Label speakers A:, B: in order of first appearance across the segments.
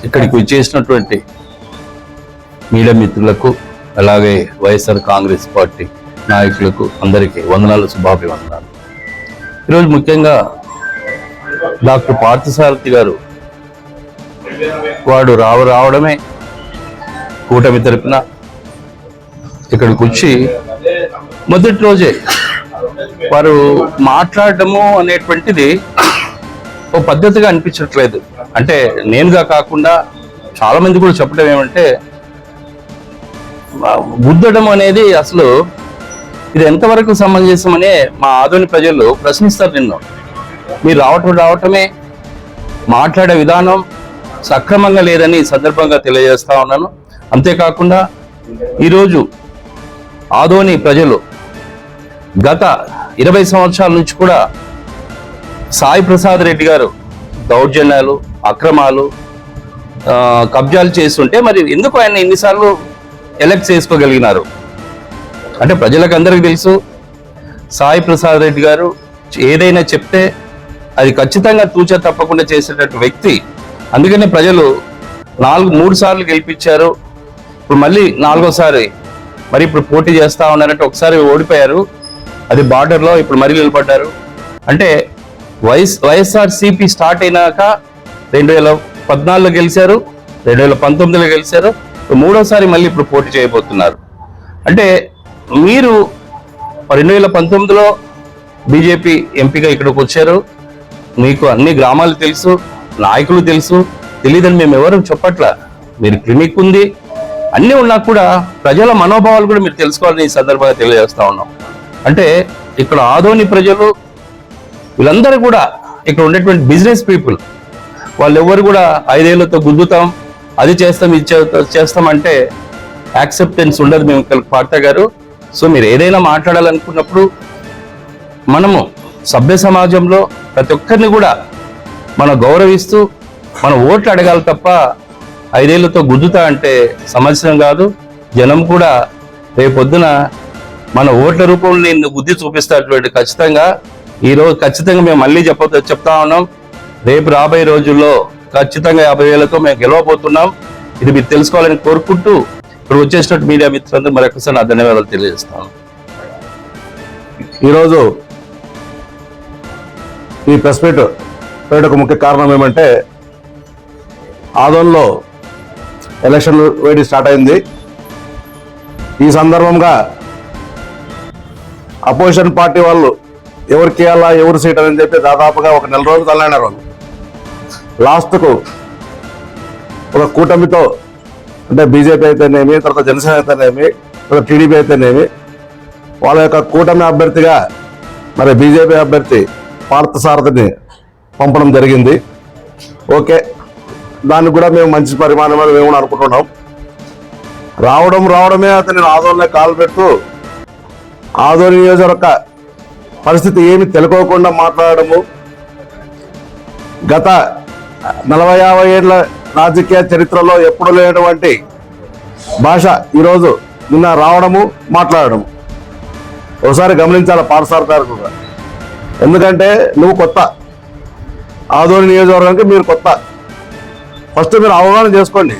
A: ఇక్కడికి వచ్చేసినటువంటి మీడియా మిత్రులకు అలాగే వైఎస్ఆర్ కాంగ్రెస్ పార్టీ నాయకులకు అందరికీ వందనాలు, శుభాభివందనాలు. ఈరోజు ముఖ్యంగా డాక్టర్ పార్థసారథి గారు వాడు రావడమే కూటమి తరపున ఇక్కడికి వచ్చి మొదటి రోజే వారు మాట్లాడటము అనేటువంటిది ఓ పద్ధతిగా అనిపించట్లేదు. అంటే నేనుగా కాకుండా చాలా మంది కూడా చెప్పడం ఏమంటే, గుద్దడం అనేది అసలు ఇది ఎంతవరకు సమంజసమని మా ఆధునిక ప్రజలు ప్రశ్నిస్తారు. నిన్ను మీరు రావటమే మాట్లాడే విధానం సక్రమంగా లేదని ఈ సందర్భంగా తెలియజేస్తా ఉన్నాను. అంతేకాకుండా ఈరోజు ఆదోని ప్రజలు గత 20 సంవత్సరాల నుంచి కూడా సాయి ప్రసాద్ రెడ్డి గారు దౌర్జన్యాలు, అక్రమాలు, కబ్జాలు చేస్తుంటే మరి ఎందుకు ఆయన ఎన్నిసార్లు ఎలక్ట్ చేసుకోగలిగినారు అంటే ప్రజలకు అందరికీ తెలుసు. సాయి ప్రసాద్ రెడ్డి గారు ఏదైనా చెప్తే అది ఖచ్చితంగా తూచా తప్పకుండా చేసేటట్టు వ్యక్తి. అందుకనే ప్రజలు 3 సార్లు గెలిపించారు. ఇప్పుడు మళ్ళీ 4వసారి మరి ఇప్పుడు పోటీ చేస్తా ఉన్నారంటే, ఒకసారి ఓడిపోయారు, అది బార్డర్లో, ఇప్పుడు మరీ నిలబడ్డారు. అంటే వైఎస్ఆర్సీపీ స్టార్ట్ అయినాక 2014లో గెలిచారు, 2019లో గెలిచారు, 3వసారి మళ్ళీ ఇప్పుడు పోటీ చేయబోతున్నారు. అంటే మీరు 2019లో బీజేపీ ఎంపీగా ఇక్కడికి వచ్చారు, మీకు అన్ని గ్రామాలు తెలుసు, నాయకులు తెలుసు. తెలియదని మేము ఎవరు చెప్పట్లా. మీరు క్లినిక్ ఉంది, అన్నీ ఉన్నా కూడా ప్రజల మనోభావాలు కూడా మీరు తెలుసుకోవాలని ఈ సందర్భంగా తెలియజేస్తా ఉన్నాం. అంటే ఇక్కడ ఆదోని ప్రజలు వీళ్ళందరూ కూడా ఇక్కడ ఉండేటువంటి బిజినెస్ పీపుల్, వాళ్ళు ఎవరు కూడా 5 ఏళ్లతో గుద్దుతాం, అది చేస్తాం, ఇది చేస్తామంటే యాక్సెప్టెన్స్ ఉండదు మేము ఇక్కడ పార్టీ గారు. సో మీరు ఏదైనా మాట్లాడాలనుకున్నప్పుడు మనము సభ్య సమాజంలో ప్రతి ఒక్కరిని కూడా మనం గౌరవిస్తూ మన ఓట్లు అడగాలి తప్ప 5 ఏళ్లతో గుద్దుతా అంటే సమస్యం కాదు. జనం కూడా రేపొద్దున మన ఓట్ల రూపంలో నేను బుద్ధి చూపిస్తాటువంటి ఖచ్చితంగా ఈరోజు ఖచ్చితంగా మేము మళ్ళీ చెప్తా ఉన్నాం. రేపు రాబోయే రోజుల్లో ఖచ్చితంగా 50,000తో మేము గెలవబోతున్నాం. ఇది మీరు తెలుసుకోవాలని కోరుకుంటూ ఇప్పుడు వచ్చేసినట్టు మీడియా మిత్రులందరూ మరొకసారి నా ధన్యవాదాలు తెలియజేస్తాను.
B: ఈరోజు ఈ ప్రెస్ మీట్ పెట్టడానికి ముఖ్య కారణం ఏమంటే, ఆదోన్లో ఎలక్షన్ వేడి స్టార్ట్ అయింది. ఈ సందర్భంగా అపోజిషన్ పార్టీ వాళ్ళు ఎవరికి ఇవ్వాలా, ఎవరు సీట్ అని చెప్పి దాదాపుగా ఒక 1 నెల రోజులు తల్లాడారు. వాళ్ళు లాస్ట్కు ఒక కూటమితో, అంటే బీజేపీ అయితేనేమి, తర్వాత జనసేన అయితేనేమి, తర్వాత టీడీపీ అయితేనేమి, వాళ్ళ యొక్క కూటమి అభ్యర్థిగా మరి బీజేపీ అభ్యర్థి పార్థసారథిని పంపడం జరిగింది. ఓకే, దానికి కూడా మేము మంచి పరిమాణం మేము అనుకుంటున్నాం. రావడమే అతని ఆదోళన కాలు పెడుతూ ఆదోని నియోజకవర్గ పరిస్థితి ఏమి తెలుకోకుండా మాట్లాడము, గత 40-50 ఏళ్ల రాజకీయ చరిత్రలో ఎప్పుడు లేనటువంటి భాష ఈరోజు నిన్న రావడము, మాట్లాడము. ఒకసారి గమనించాలి పార్థసారథి గారు కూడా. ఎందుకంటే నువ్వు కొత్త, ఆదోని నియోజకవర్గానికి మీరు కొత్త. ఫస్ట్ మీరు అవగాహన చేసుకోండి.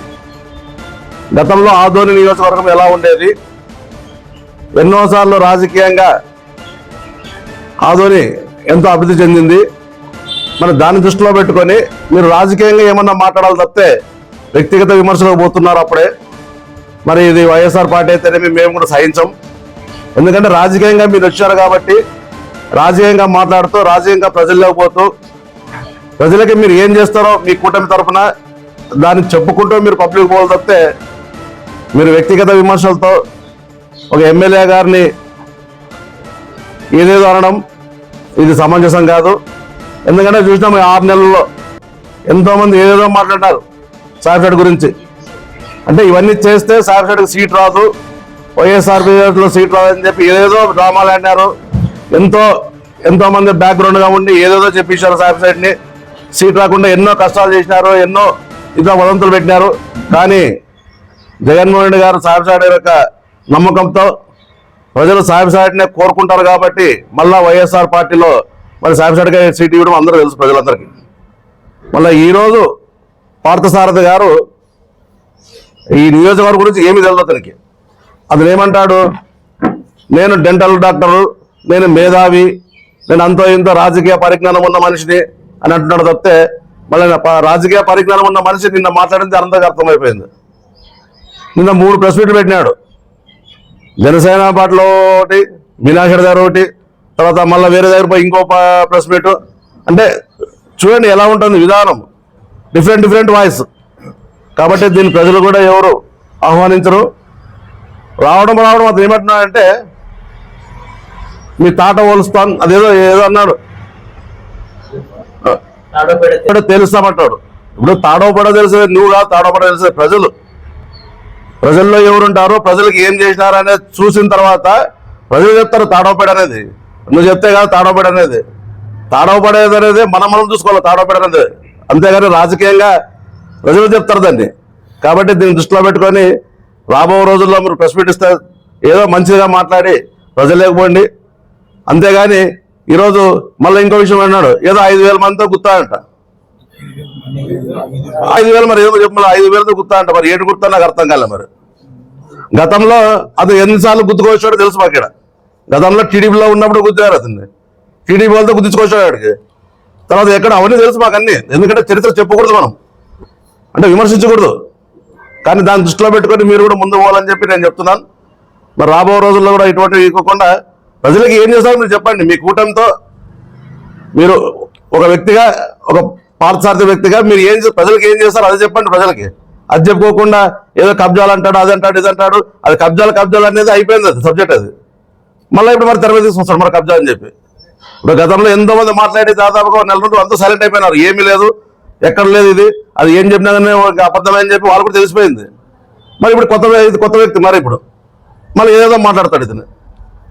B: గతంలో ఆదోని నియోజకవర్గం ఎలా ఉండేది, ఎన్నోసార్లు రాజకీయంగా ఆదోని ఎంతో అభివృద్ధి చెందింది. మరి దాన్ని దృష్టిలో పెట్టుకొని మీరు రాజకీయంగా ఏమన్నా మాట్లాడాలి తప్పితే వ్యక్తిగత విమర్శలకు పోతున్నారు. అప్పుడే మరి ఇది వైఎస్ఆర్ పార్టీ అయితేనేమి మేము కూడా సహించం. ఎందుకంటే రాజకీయంగా మీరు వచ్చారు కాబట్టి రాజకీయంగా మాట్లాడుతూ, రాజకీయంగా ప్రజల్లోకి పోతూ, ప్రజలకి మీరు ఏం చేస్తారో మీ కూటమి తరఫున దాన్ని చెప్పుకుంటూ మీరు పబ్లిక్ పోవాలి తప్పితే మీరు వ్యక్తిగత విమర్శలతో ఒక ఎమ్మెల్యే గారిని ఏదేదో అనడం ఇది సమంజసం కాదు. ఎందుకంటే చూసినాం 6 నెలల్లో ఎంతోమంది ఏదేదో మాట్లాడారు సాయిఫెడ్ గురించి. అంటే ఇవన్నీ చేస్తే సాయిఫెడ్కి సీట్ రాదు, వైఎస్ఆర్పీలో సీట్ రాదని చెప్పి ఏదేదో డ్రామాలు ఆడినారు. ఎంతోమంది బ్యాక్గ్రౌండ్గా ఉండి ఏదేదో చెప్పించారు. సాయిఫెడ్ని సీట్ రాకుండా ఎన్నో కష్టాలు చేసినారు, ఎన్నో ఇతర వదంతులు పెట్టినారు. కానీ జగన్మోహన్ రెడ్డి గారు సాయిఫెడ్ యొక్క నమ్మకంతో ప్రజలు సాయిఫెడ్నే కోరుకుంటారు కాబట్టి మళ్ళా వైఎస్ఆర్ పార్టీలో మరి సాయిఫెడ్గా సీట్ ఇవ్వడం అందరూ తెలుసు ప్రజలందరికీ. మళ్ళీ ఈరోజు పార్థసారథి గారు ఈ నియోజకవర్గం గురించి ఏమీ తెలియదు అతనికి. అతను ఏమంటాడు, నేను డెంటల్ డాక్టరు, నేను మేధావి, నేను అంతో ఇంతో రాజకీయ పరిజ్ఞానం ఉన్న మనిషిని అని అంటున్నాడు తప్పితే మళ్ళీ రాజకీయ పరిజ్ఞానం ఉన్న మనిషి నిన్న మాట్లాడింది అందరికీ అర్థమైపోయింది. నిన్న 3 ప్రెస్ మీట్లు పెట్టినాడు. జనసేన పార్టీలో ఒకటి, మీనాక్షి గారు ఒకటి, తర్వాత మళ్ళీ వేరే దగ్గర పోయి ఇంకో ప్రెస్ మీట్. అంటే చూడండి ఎలా ఉంటుంది విధానం, డిఫరెంట్ వాయిస్. కాబట్టి దీన్ని ప్రజలు కూడా ఎవరు ఆహ్వానించరు. రావడం అతను ఏమంటున్నాడంటే మీ తాట పోలుస్తాను అదేదో అన్నాడు, తెలుస్తామంటాడు. ఇప్పుడు తాడవపడ తెలిసేది నువ్వు కాదు, తాడవపడ తెలిసేది ప్రజల్లో ఎవరుంటారో, ప్రజలకు ఏం చేసినారు అనేది చూసిన తర్వాత ప్రజలు చెప్తారు తాడవపేడ అనేది. నువ్వు చెప్తే కాదు తాడవపేడ అనేది. తాడవపడేది అనేది మనం చూసుకోవాలి తాడవపేడ అనేది, అంతేగాని రాజకీయంగా ప్రజలు చెప్తారు దాన్ని. కాబట్టి దీన్ని దృష్టిలో పెట్టుకొని రాబో రోజుల్లో మీరు ప్రెస్ మీట్ ఇస్తే ఏదో మంచిగా మాట్లాడి ప్రజలు లేకపోండి. అంతేగాని ఈరోజు మళ్ళీ ఇంకో విషయం అన్నాడు, ఏదో 5,000 మందితో గుర్తాడంట. 5,000 మరి ఏదో చెప్పాలి, 5,000తో గుర్తాడంట. మరి ఏడు గుర్తా నాకు అర్థం కాలే. మరి గతంలో అతను ఎన్నిసార్లు గుర్తుకొచ్చాడో తెలుసు మాకు. ఇక్కడ గతంలో టీడీపీలో ఉన్నప్పుడు గుర్తారు అతన్ని, టీడీపీ వాళ్ళతో గుర్తించుకొచ్చాడు ఆడికి. తర్వాత ఎక్కడ అవన్నీ తెలుసు మాకు అన్ని. ఎందుకంటే చరిత్ర చెప్పకూడదు మనం, అంటే విమర్శించకూడదు. కానీ దాన్ని దృష్టిలో పెట్టుకొని మీరు కూడా ముందు పోవాలని చెప్పి నేను చెప్తున్నాను. మరి రాబో రోజుల్లో కూడా ఇటువంటివి ఇవ్వకుండా ప్రజలకు ఏం చేస్తారో మీరు చెప్పండి. మీ కూటమితో మీరు ఒక వ్యక్తిగా, ఒక పార్థసారథి వ్యక్తిగా మీరు ప్రజలకు ఏం చేస్తారో అది చెప్పండి ప్రజలకి. అది చెప్పుకోకుండా ఏదో కబ్జాలు అంటాడు, అది అంటాడు, ఇది అంటాడు. అది కబ్జాలు అనేది అయిపోయింది, అది సబ్జెక్ట్ అది. మళ్ళీ ఇప్పుడు మరి తెర మీద తీసుకొస్తాడు మరి కబ్జా అని చెప్పి. ఇప్పుడు గతంలో ఎంతో మంది మాట్లాడి దాదాపుగా 1 నెల రోజులు అంతా సైలెంట్ అయిపోయినారు. ఏమీ లేదు, ఎక్కడ లేదు, ఇది అది ఏం చెప్పినా కానీ అబద్ధమని చెప్పి వాళ్ళు కూడా తెలిసిపోయింది. మరి ఇప్పుడు కొత్త వ్యక్తి మరి ఇప్పుడు మళ్ళీ ఏదేదో మాట్లాడతాడు ఇతను.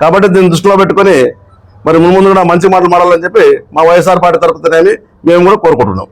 B: కాబట్టి దీన్ని దృష్టిలో పెట్టుకొని మరి ముందు కూడా మంచి మాటలు మాడాలని చెప్పి మా వైఎస్ఆర్ పార్టీ తరపుతేనేమి మేము కూడా కోరుకుంటున్నాం.